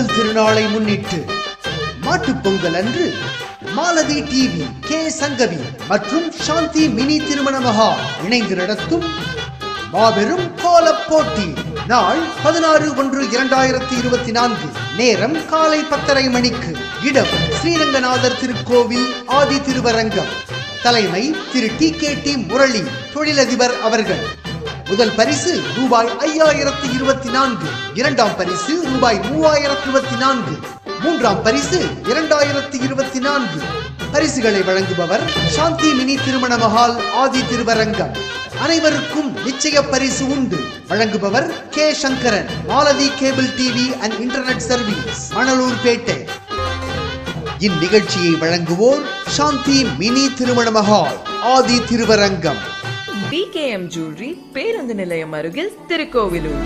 பொங்கல் திருநாளை முன்னிட்டு மாட்டுப் பொங்கல் அன்று மாலதி டிவி, கே சங்கவி மற்றும் சாந்தி மினி திருமண மஹால் இணைந்து நடத்தும் மாபெரும் கோலப் போட்டி நாள் 16/1/2024, நேரம் காலை 10:30 மணிக்கு. இடம் ஸ்ரீரங்கநாதர் திருக்கோவில் ஆதி திருவரங்கம். தலைமை திரு TKT முரளி, தொழிலதிபர் அவர்கள். முதல் பரிசு ரூபாய் 5024, இரண்டாம் பரிசு ரூபாய் 3024, மூன்றாம் பரிசு 2024. பரிசுகளை வழங்குபவர் சாந்தி மினி திருமண மஹால், ஆதி திருவரங்கம். அனைவருக்கும் நிச்சய பரிசு உண்டு. வழங்குபவர் K Sankaran, Malathi cable TV and internet service, Manalurpet. இந்நிகழ்ச்சியை வழங்குவோர் சாந்தி மினி திருமண மஹால், ஆதி திருவரங்கம். BKM ஜுவல்லரி, பேருந்து நிலையம் அருகில், திருக்கோவிலூர்.